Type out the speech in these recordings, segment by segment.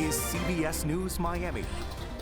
is CBS News Miami.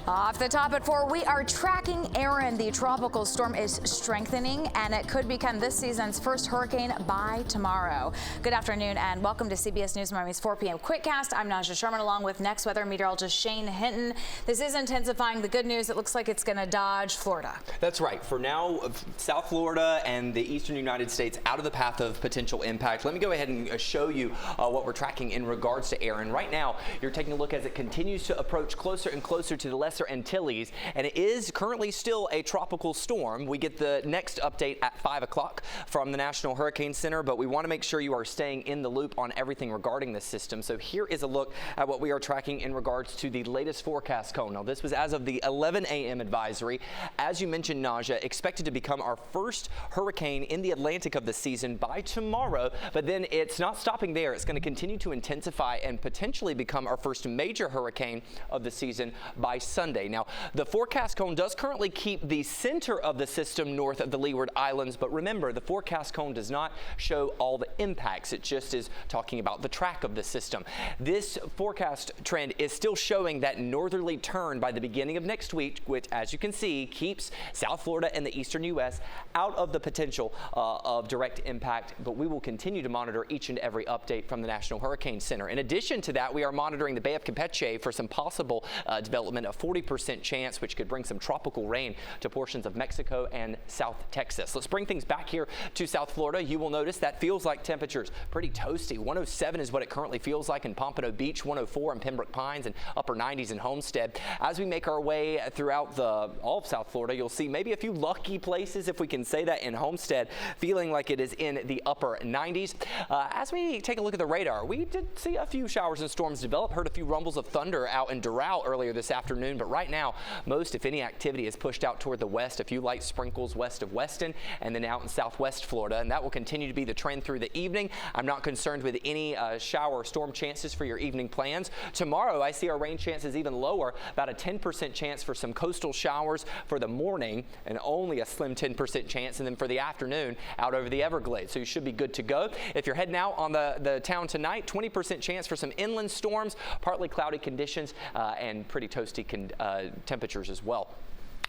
Off the top at 4, we are tracking Erin. The tropical storm is strengthening, and it could become this season's first hurricane by tomorrow. Good afternoon, and welcome to CBS News Miami's 4 p.m. Quickcast. I'm Naja Sherman, along with next weather meteorologist Shane Hinton. This is intensifying. The good news, it looks like it's going to dodge Florida. That's right. For now, South Florida and the eastern United States out of the path of potential impact. Let me go ahead and show you what we're tracking in regards to Erin. Right now, you're taking a look as it continues to approach closer and closer to the Lesser Antilles, and it is currently still a tropical storm. We get the next update at 5 o'clock from the National Hurricane Center, but we want to make sure you are staying in the loop on everything regarding this system. So here is a look at what we are tracking in regards to the latest forecast cone. Now, this was as of the 11 a.m. advisory. As you mentioned, Naja, expected to become our first hurricane in the Atlantic of the season by tomorrow, but then it's not stopping there. It's going to continue to intensify and potentially become our first major hurricane of the season by Sunday. Now, the forecast cone does currently keep the center of the system north of the Leeward Islands, but remember, the forecast cone does not show all the impacts. It just is talking about the track of the system. This forecast trend is still showing that northerly turn by the beginning of next week, which, as you can see, keeps South Florida and the eastern U.S. out of the potential of direct impact, but we will continue to monitor each and every update from the National Hurricane Center. In addition to that, we are monitoring the Bay of Campeche for some possible development of 40% chance, which could bring some tropical rain to portions of Mexico and South Texas. Let's bring things back here to South Florida. You will notice that feels like temperatures pretty toasty. 107 is what it currently feels like in Pompano Beach, 104 in Pembroke Pines, and upper 90s in Homestead. As we make our way throughout all of South Florida, you'll see maybe a few lucky places, if we can say that, in Homestead, feeling like it is in the upper 90s. As we take a look at the radar, we did see a few showers and storms develop, heard a few rumbles of thunder out in Doral earlier this afternoon, but right now, most, if any, activity is pushed out toward the west. A few light sprinkles west of Weston and then out in southwest Florida, and that will continue to be the trend through the evening. I'm not concerned with any shower or storm chances for your evening plans. Tomorrow, I see our rain chances even lower, about a 10% chance for some coastal showers for the morning and only a slim 10% chance, and then for the afternoon out over the Everglades. So you should be good to go. If you're heading out on the town tonight, 20% chance for some inland storms, partly cloudy conditions, and pretty toasty temperatures as well.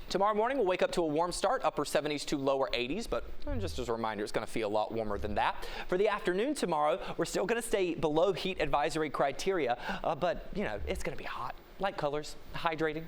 Tomorrow morning, we'll wake up to a warm start, upper 70s to lower 80s, but just as a reminder, it's going to feel a lot warmer than that. For the afternoon tomorrow, we're still going to stay below heat advisory criteria, but, you know, it's going to be hot. Light colors, hydrating,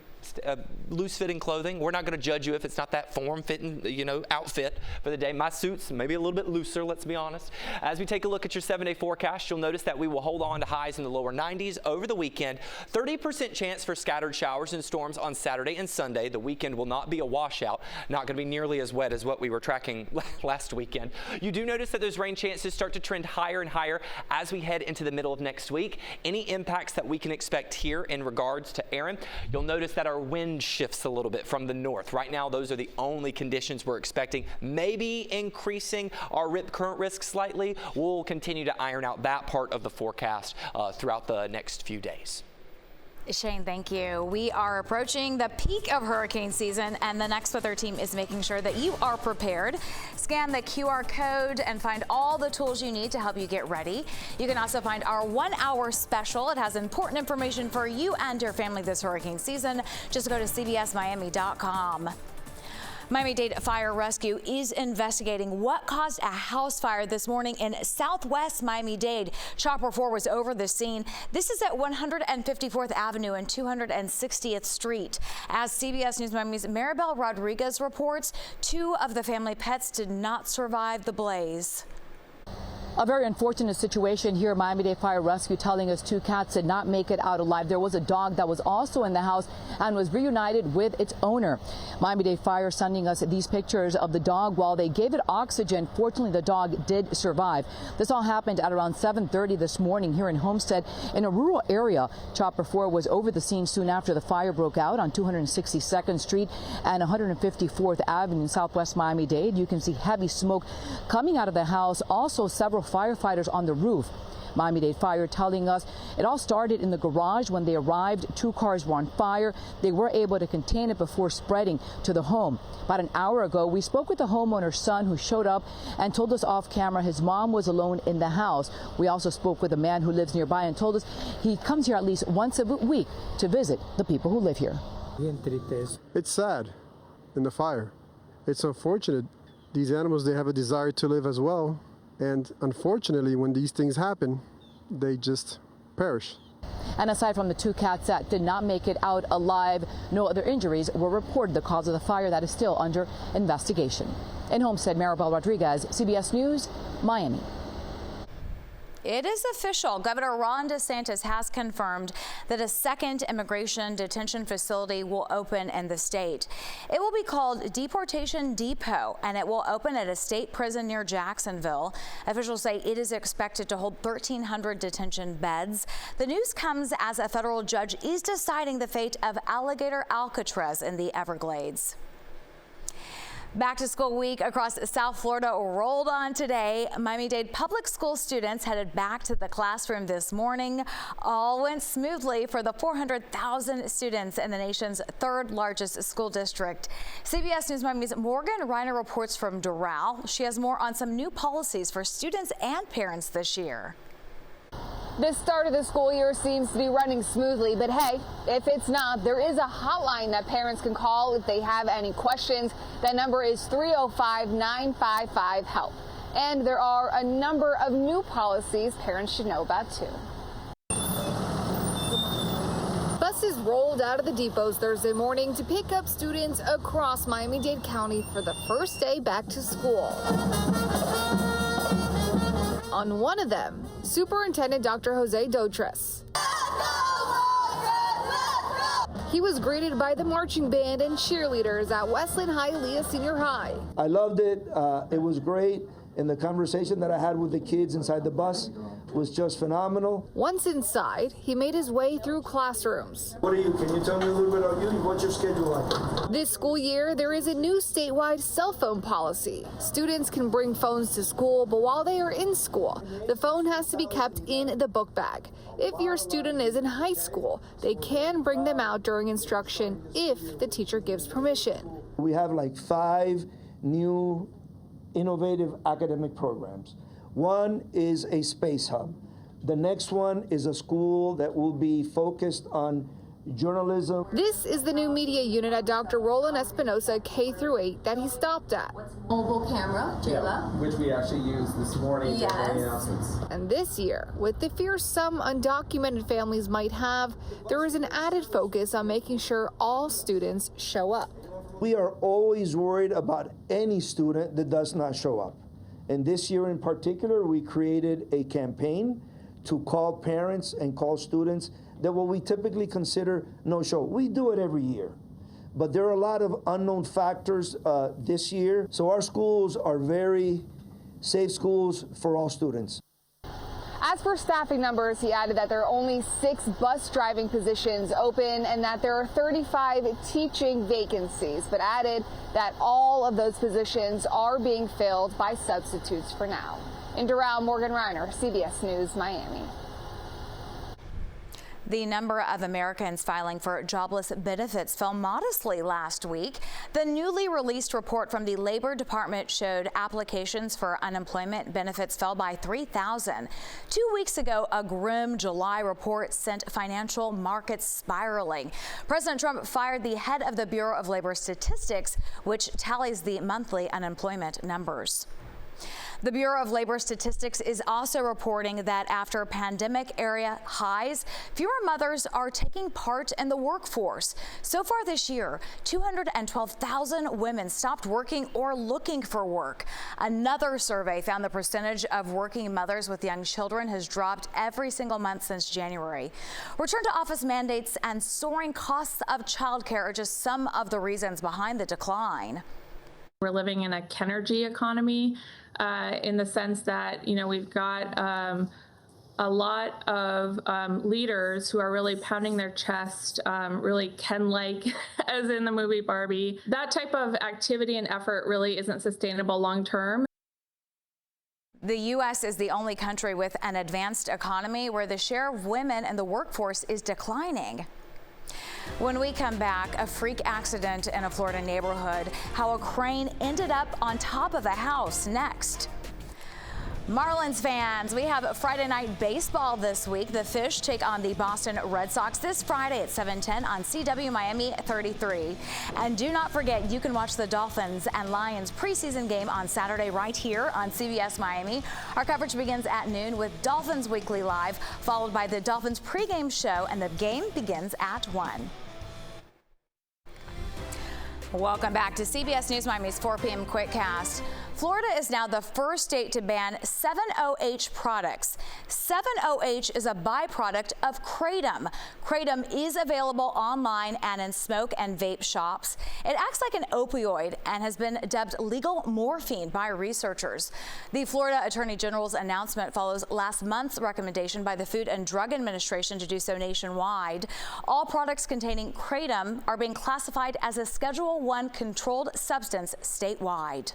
loose-fitting clothing. We're not going to judge you if it's not that form-fitting, outfit for the day. My suit's maybe a little bit looser, let's be honest. As we take a look at your 7-day forecast, you'll notice that we will hold on to highs in the lower 90s over the weekend. 30% chance for scattered showers and storms on Saturday and Sunday. The weekend will not be a washout. Not going to be nearly as wet as what we were tracking last weekend. You do notice that those rain chances start to trend higher and higher as we head into the middle of next week. Any impacts that we can expect here in regards to Erin, you'll notice that our wind shifts a little bit from the north. Right now, those are the only conditions we're expecting. Maybe increasing our current risk slightly. We'll continue to iron out that part of the forecast throughout the next few days. Shane, thank you. We are approaching the peak of hurricane season, and the Next Weather team is making sure that you are prepared. Scan the QR code and find all the tools you need to help you get ready. You can also find our 1-hour special. It has important information for you and your family this hurricane season. Just go to cbsmiami.com. Miami-Dade Fire Rescue is investigating what caused a house fire this morning in Southwest Miami-Dade. Chopper 4 was over the scene. This is at 154th Avenue and 260th Street. As CBS News Miami's Maribel Rodriguez reports, 2 of the family pets did not survive the blaze. A very unfortunate situation here. Miami-Dade Fire Rescue telling us 2 cats did not make it out alive. There was a dog that was also in the house and was reunited with its owner. Miami-Dade Fire sending us these pictures of the dog while they gave it oxygen. Fortunately, the dog did survive. This all happened at around 7:30 this morning here in Homestead in a rural area. Chopper 4 was over the scene soon after the fire broke out on 262nd Street and 154th Avenue in Southwest Miami-Dade. You can see heavy smoke coming out of the house. Also, several firefighters on the roof. Miami-Dade Fire telling us it all started in the garage. When they arrived, 2 cars were on fire. They were able to contain it before spreading to the home. About an hour ago, we spoke with the homeowner's son who showed up and told us off camera his mom was alone in the house. We also spoke with a man who lives nearby and told us he comes here at least once a week to visit the people who live here. It's sad in the fire. It's unfortunate. These animals, they have a desire to live as well. And unfortunately, when these things happen, they just perish. And aside from the 2 cats that did not make it out alive, no other injuries were reported. The cause of the fire that is still under investigation. In Homestead, Maribel Rodriguez, CBS News, Miami. It is official. Governor Ron DeSantis has confirmed that a second immigration detention facility will open in the state. It will be called Deportation Depot, and it will open at a state prison near Jacksonville. Officials say it is expected to hold 1,300 detention beds. The news comes as a federal judge is deciding the fate of alligator Alcatraz in the Everglades. Back to school week across South Florida rolled on today. Miami-Dade Public Schools students headed back to the classroom this morning. All went smoothly for the 400,000 students in the nation's 3rd largest school district. CBS News Miami's Morgan Reiner reports from Doral. She has more on some new policies for students and parents this year. The start of the school year seems to be running smoothly, but hey, if it's not, there is a hotline that parents can call if they have any questions. That number is 305-955-HELP. And there are a number of new policies parents should know about too. Buses rolled out of the depots Thursday morning to pick up students across Miami-Dade County for the first day back to school. On one of them, Superintendent Dr. Jose Dotres. He was greeted by the marching band and cheerleaders at Westland Hialeah Senior High. I loved it. It was great. And the conversation that I had with the kids inside the bus was just phenomenal. Once inside, he made his way through classrooms. Can you tell me a little bit about you? What's your schedule like? This school year, there is a new statewide cell phone policy. Students can bring phones to school, but while they are in school, the phone has to be kept in the book bag. If your student is in high school, they can bring them out during instruction if the teacher gives permission. We have like 5 new innovative academic programs. One is a space hub. The next one is a school that will be focused on journalism. This is the new media unit at Dr. Roland Espinosa K-8 that he stopped at. Mobile camera, Jayla. Which we actually used this morning to the announcements. And this year, with the fear some undocumented families might have, there is an added focus on making sure all students show up. We are always worried about any student that does not show up. And this year in particular, we created a campaign to call parents and call students that what we typically consider no-show. We do it every year, but there are a lot of unknown factors this year. So our schools are very safe schools for all students. As for staffing numbers, he added that there are only 6 bus driving positions open and that there are 35 teaching vacancies, but added that all of those positions are being filled by substitutes for now. In Doral, Morgan Reiner, CBS News, Miami. The number of Americans filing for jobless benefits fell modestly last week. The newly released report from the Labor Department showed applications for unemployment benefits fell by 3,000. 2 weeks ago, a grim July report sent financial markets spiraling. President Trump fired the head of the Bureau of Labor Statistics, which tallies the monthly unemployment numbers. The Bureau of Labor Statistics is also reporting that after pandemic-era highs, fewer mothers are taking part in the workforce. So far this year, 212,000 women stopped working or looking for work. Another survey found the percentage of working mothers with young children has dropped every single month since January. Return to office mandates and soaring costs of childcare are just some of the reasons behind the decline. We're living in a Kenergy economy in the sense that, we've got a lot of leaders who are really pounding their chest, really Ken-like, as in the movie Barbie. That type of activity and effort really isn't sustainable long term. The U.S. is the only country with an advanced economy where the share of women in the workforce is declining. When we come back, a freak accident in a Florida neighborhood, how a crane ended up on top of a house next. Marlins fans, we have Friday night baseball this week. The Fish take on the Boston Red Sox this Friday at 7:10 on CW Miami 33. And do not forget, you can watch the Dolphins and Lions preseason game on Saturday right here on CBS Miami. Our coverage begins at noon with Dolphins Weekly Live, followed by the Dolphins pregame show, and the game begins at 1. Welcome back to CBS News Miami's 4 p.m. Quickcast. Florida is now the first state to ban 7-OH products. 7-OH is a byproduct of kratom. Kratom is available online and in smoke and vape shops. It acts like an opioid and has been dubbed legal morphine by researchers. The Florida Attorney General's announcement follows last month's recommendation by the Food and Drug Administration to do so nationwide. All products containing kratom are being classified as a Schedule I controlled substance statewide.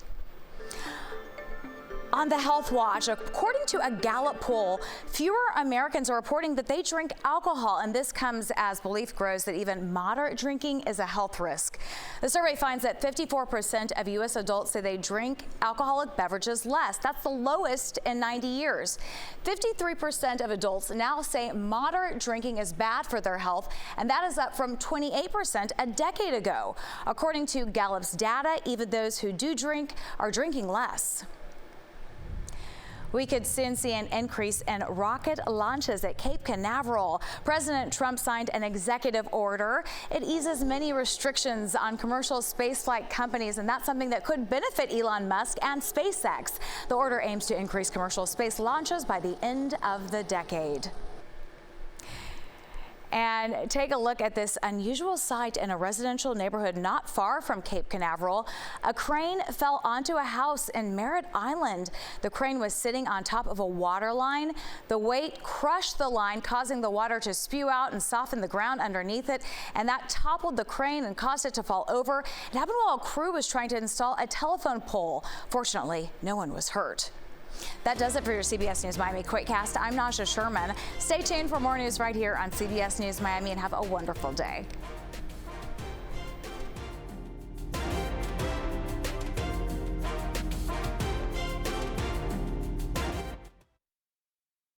On the Health Watch, according to a Gallup poll, fewer Americans are reporting that they drink alcohol, and this comes as belief grows that even moderate drinking is a health risk. The survey finds that 54% of U.S. adults say they drink alcoholic beverages less. That's the lowest in 90 years. 53% of adults now say moderate drinking is bad for their health, and that is up from 28% a decade ago. According to Gallup's data, even those who do drink are drinking less. We could soon see an increase in rocket launches at Cape Canaveral. President Trump signed an executive order. It eases many restrictions on commercial spaceflight companies, and that's something that could benefit Elon Musk and SpaceX. The order aims to increase commercial space launches by the end of the decade. And take a look at this unusual sight in a residential neighborhood not far from Cape Canaveral. A crane fell onto a house in Merritt Island. The crane was sitting on top of a water line. The weight crushed the line, causing the water to spew out and soften the ground underneath it. And that toppled the crane and caused it to fall over. It happened while a crew was trying to install a telephone pole. Fortunately, no one was hurt. That does it for your CBS News Miami Quickcast. I'm Nasha Sherman. Stay tuned for more news right here on CBS News Miami, and have a wonderful day.